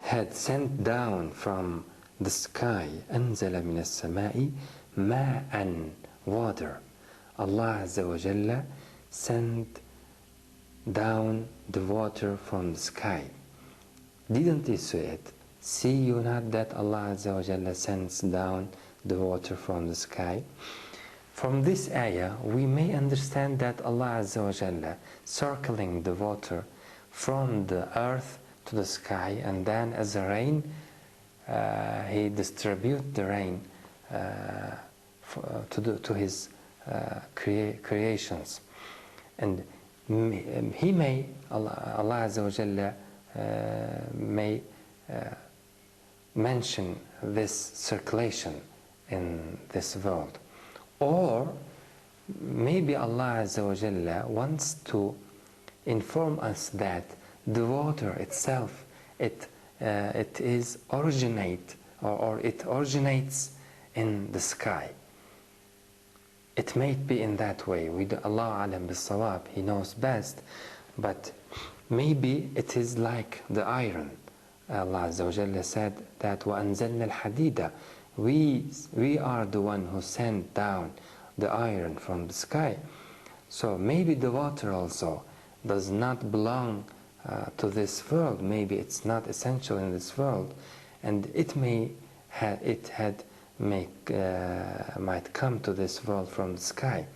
had sent down from the sky, أنزل من السماء ماء, water. Allah Azza wa Jalla sent down the water from the sky. Didn't He say it? See you not that Allah Azza wa Jalla sends down the water from the sky? From this ayah, we may understand that Allah Azza wa Jalla circling the water from the earth to the sky, and then as a rain, He distributes the rain to His creations. And He may, Allah Azza wa Jalla may mention this circulation in this world. Or maybe Allah Azza wa Jalla wants to inform us that the water itself, it originates in the sky. It may be in that way. Allah alam bis-sawab, He knows best, but maybe it is like the iron. Allah Azza wa Jalla said that وَأَنزَلْنَا الْحَدِيدَ, we are the one who sent down the iron from the sky. So maybe the water also does not belong to this world. Maybe it's not essential in this world, and it might come to this world from the sky.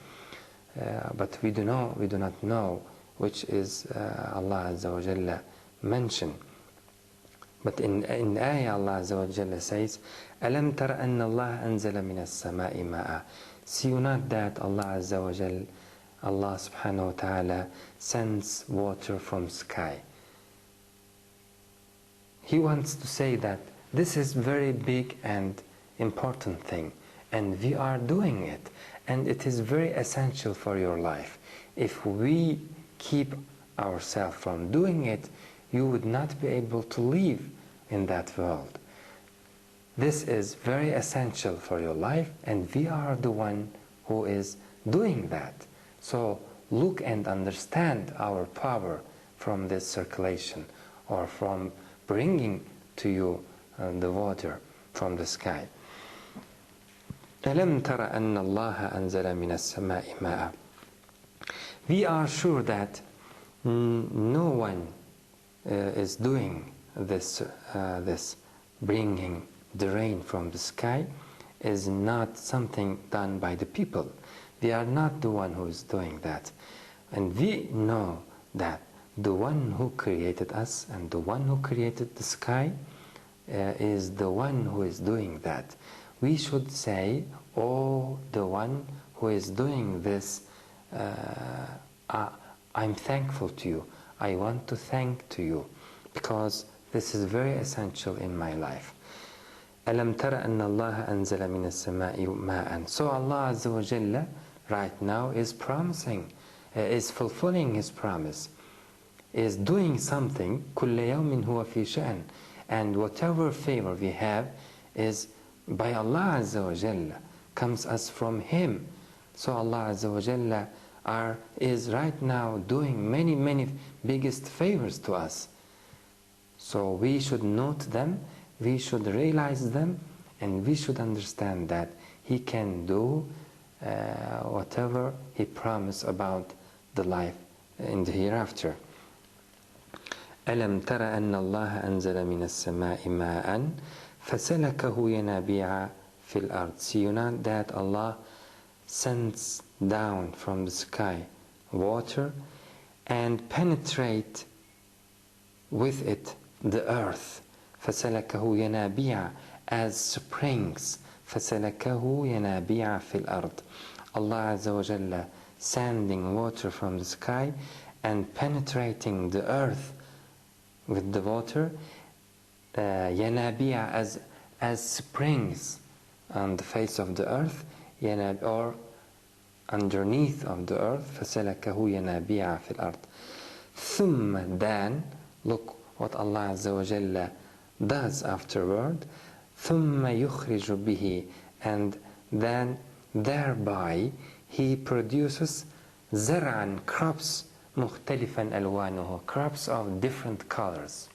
But we do not know which is Allah Azza wa Jalla mentioned. But in ayah, Allah Azza wa Jalla says, أَلَمْ تَرَ أَنَّ اللَّهَ أَنزَلَ مِنَ السَّمَاءِ مَاءً. See you not that Allah Azza wa Jalla, Allah subhanahu wa ta'ala, sends water from sky. He wants to say that this is very big and important thing, and we are doing it, and it is very essential for your life. If we keep ourselves from doing it, you would not be able to live in that world. This is very essential for your life, and we are the one who is doing that. So look and understand our power from this circulation, or from bringing to you the water from the sky. أَلَمْ تَرَ أَنَّ اللَّهَ أَنزَلَ مِنَ السَّمَاءِ مَاءً. We are sure that no one is doing this bringing the rain from the sky is not something done by the people. They are not the one who is doing that. And we know that the one who created us and the one who created the sky is the one who is doing that. We should say, oh, the one who is doing this, I'm thankful to you. I want to thank to you, because this is very essential in my life. أَلَمْ تَرَ أَنَّ اللَّهَ أَنزَلَ مِنَ السَّمَاءِ مَاءً. So Allah Azza wa Jalla right now is promising, is fulfilling His promise, is doing something. كُلَّ يَوْمٍ هُوَ فِي شَأْنٍ. And whatever favor we have is by Allah Azza wa Jalla, comes us from Him. So Allah Azza wa Jalla is right now doing many biggest favors to us. So we should note them, we should realize them, and we should understand that He can do whatever He promised about the life in the hereafter. أَلَمْ تَرَ أَنَّ اللَّهَ أَنزَلَ مِنَ السَّمَاءِ مَاءً فَسَلَكَهُ يَنَابِيعَ فِي الْأَرْضِ. See you not that Allah sends down from the sky water and penetrate with it the earth. فَسَلَكَهُ يَنَابِيعَ, as springs. فَسَلَكَهُ يَنَابِيعَ فِي الْأَرْضِ. Allah Azza wa Jalla sending water from the sky and penetrating the earth with the water. Yanabi'a, as springs on the face of the earth, or underneath of the earth. فَسَلَكَهُ يَنَابِيعَ فِي الْأَرْضِ. ثُمَّ, then, look what Allah Azza wa Jalla does afterward. ثُمَّ يُخْرِجُ بِهِ, and then thereby He produces زَرْعًا, crops, مُخْتَلِفًا أَلْوَانُهُ, crops of different colors.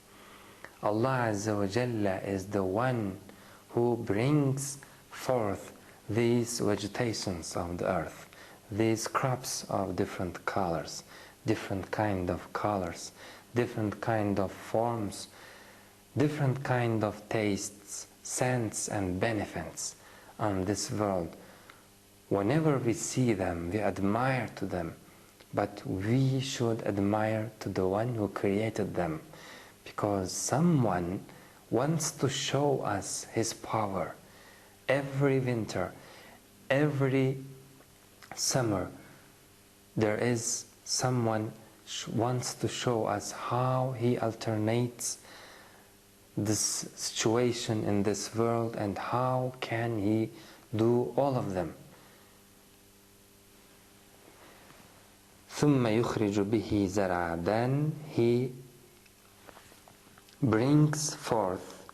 Allah Azza wa Jalla is the one who brings forth these vegetations of the earth, these crops of different colors, different kind of colors, different kind of forms, different kind of tastes, scents and benefits on this world. Whenever we see them, we admire to them, but we should admire to the one who created them, because someone wants to show us his power. Every winter, every summer, there is someone wants to show us how he alternates this situation in this world and how can he do all of them. ثم يخرج به زرعا, then he brings forth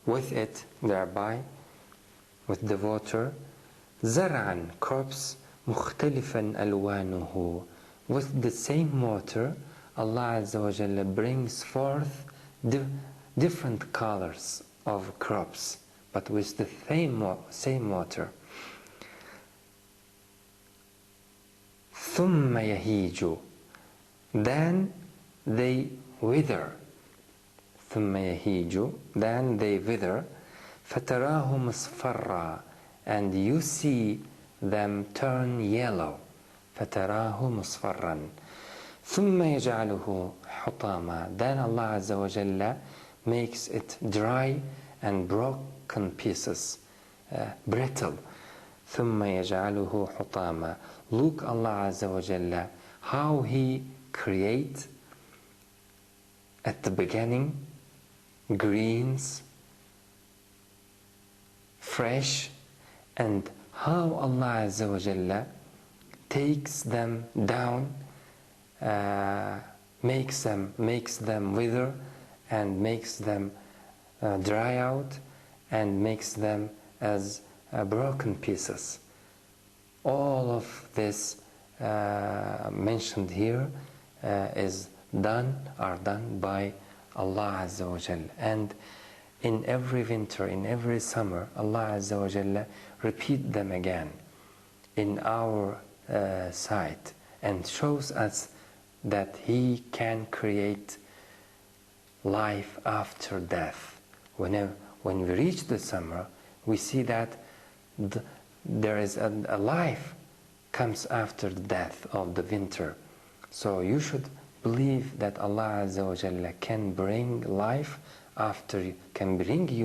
with it, thereby, with the water, زرعا, crops, مختلفا ألوانه, with the same water, Allah Azza wa Jalla brings forth different colors of crops, but with the same water. ثم يهيج, then they wither. ثم يهيج, then they wither. فتراه مصفرا, and you see them turn yellow. فتراه مصفرا. ثم يجعله حطاما, then Allah Azza wa Jalla makes it dry and broken pieces, brittle. ثم يجعله حطاما. Look Allah Azza wa Jalla how He creates at the beginning greens, fresh, and how Allah Azza wa Jalla takes them down, makes them wither and makes them dry out and makes them as broken pieces. All of this mentioned here are done by Allah Azza wa Jalla. And in every winter, in every summer, Allah Azza wa Jalla repeat them again in our sight and shows us that He can create life after death. When we reach the summer, we see that there is a life comes after the death of the winter. So you should believe that Allah Azza wa Jalla can bring you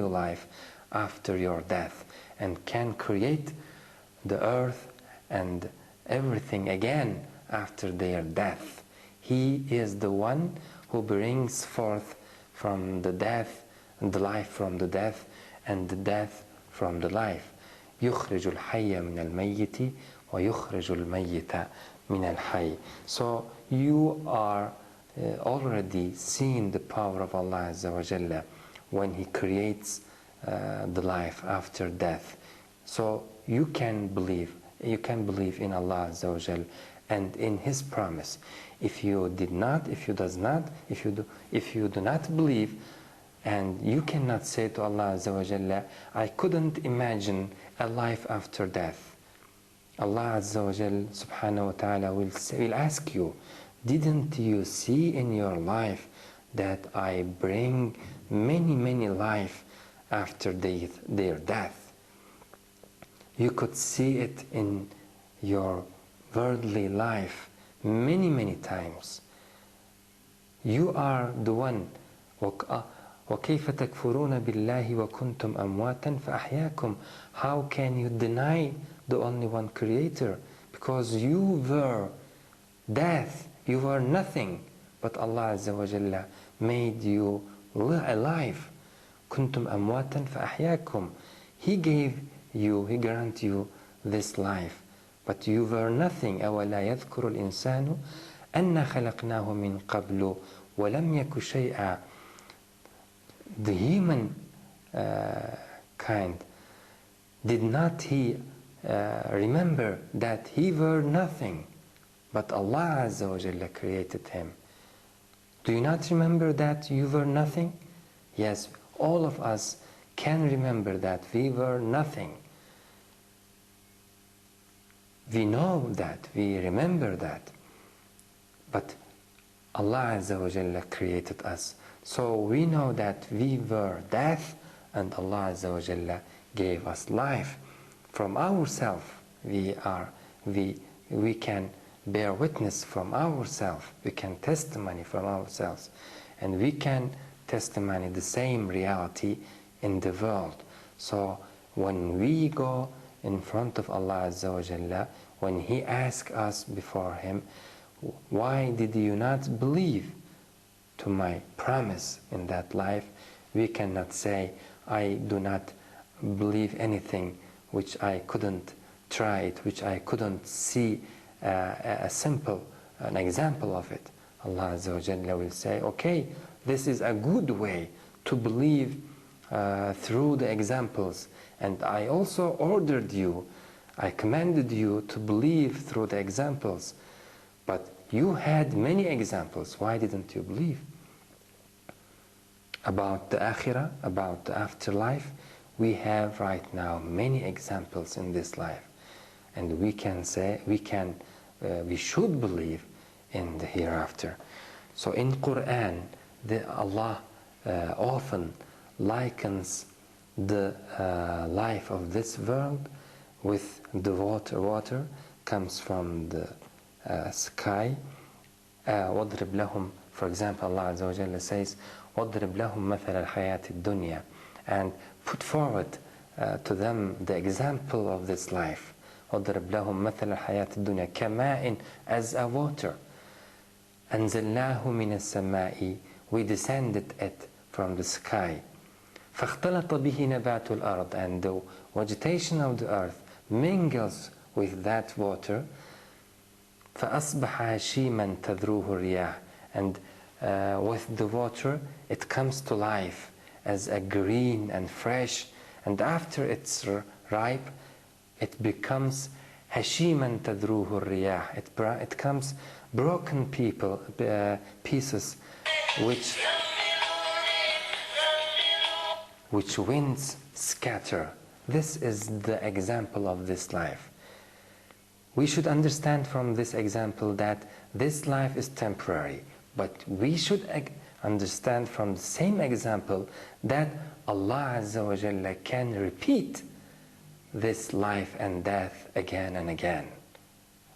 life after your death, and can create the earth and everything again after their death. He is the one who brings forth from the death and the life from the death and the death from the life. يخرج الحي من الميت ويخرج الميت من الحي. So you are already seeing the power of Allah Azza wa Jalla when He creates the life after death. So you can believe in Allah Azza wa Jalla and in His promise. If you do not believe, and you cannot say to Allah Azza wa Jalla, I couldn't imagine a life after death. Allah Azza wa Jalla subhanahu wa ta'ala will ask you, didn't you see in your life that I bring many life after their death? You could see it in your worldly life many times. You are the one. وَكَيْفَ تَكْفُرُونَ بِاللَّهِ وَكُنْتُمْ أَمْوَاتًا فَأَحْيَاكُمْ. How can you deny the only one creator? Because you were death, you were nothing, but Allah Azza wa Jalla made you alive. كُنْتُمْ أَمْوَاتًا فَأَحْيَاكُمْ. He grant you this life, but you were nothing. أَوَلَا يَذْكُرُ الْإِنسَانُ أَنَّا خَلَقْنَاهُ مِنْ قَبْلُ وَلَمْ يَكُ شَيْئًا. The human kind, did not he remember that he were nothing, but Allah Azza wa Jalla created him? Do you not remember that you were nothing? Yes, all of us can remember that we were nothing. We know that, we remember that. But Allah Azza wa Jalla created us. So we know that we were death, and Allah Azza wa Jalla gave us life. From ourselves, we can bear witness from ourselves. We can testimony from ourselves. And we can testimony the same reality in the world. So when we go in front of Allah Azza wa Jalla, when He asks us before Him, why did you not believe to my promise in that life? We cannot say, I do not believe anything which I couldn't try it, which I couldn't see an example of it. Allah Azza wa Jalla will say, okay, this is a good way to believe through the examples, and I also ordered you, I commanded you to believe through the examples, but you had many examples, why didn't you believe? About the akhirah, about the afterlife, we have right now many examples in this life, and we can say, we should believe in the hereafter. So in Quran, Allah often likens the life of this world with the water. Water comes from the sky. وَاضْرِبْ لَهُمْ, for example, Allah Azza wa Jalla says, وَاضْرِبْ لَهُمْ مَثَلَ الْحَيَاةِ الدُّنْيَا, and put forward to them the example of this life. وَاضْرِبْ لَهُمْ مَثَلَ الْحَيَاةِ الدُّنْيا كَمَاءٍ, as a water. أَنزَلْنَاهُ مِنَ السَّمَاءِ, we descended it from the sky. فَاخْتَلَطَ بِهِ نَبَاتُ الْأَرْضِ, and the vegetation of the earth mingles with that water. فَأَصْبَحَ هَشِيمًا تَذْرُوهُ الرِّيَاحُ, and with the water it comes to life as a green and fresh, and after it's ripe it becomes هَشِيمًا تَذْرُوهُ الرِّيَاحُ, it comes broken pieces which winds scatter. This is the example of this life. We should understand from this example that this life is temporary, but we should understand from the same example that Allah Azza wa Jalla can repeat this life and death again and again.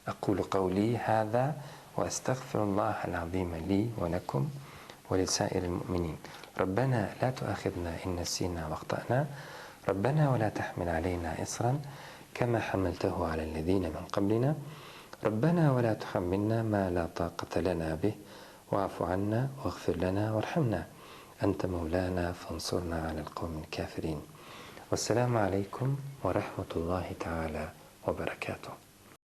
أقول قولي هذا وأستغفر الله العظيم لي ولكم ولسائر المؤمنين. ربنا لا تؤاخذنا إن نسينا واخطأنا، ربنا ولا تحمل علينا إصرا كما حملته على الذين من قبلنا، ربنا ولا تحملنا ما لا طاقة لنا به، واعف عنا واغفر لنا وارحمنا، أنت مولانا فانصرنا على القوم الكافرين. والسلام عليكم ورحمة الله تعالى وبركاته.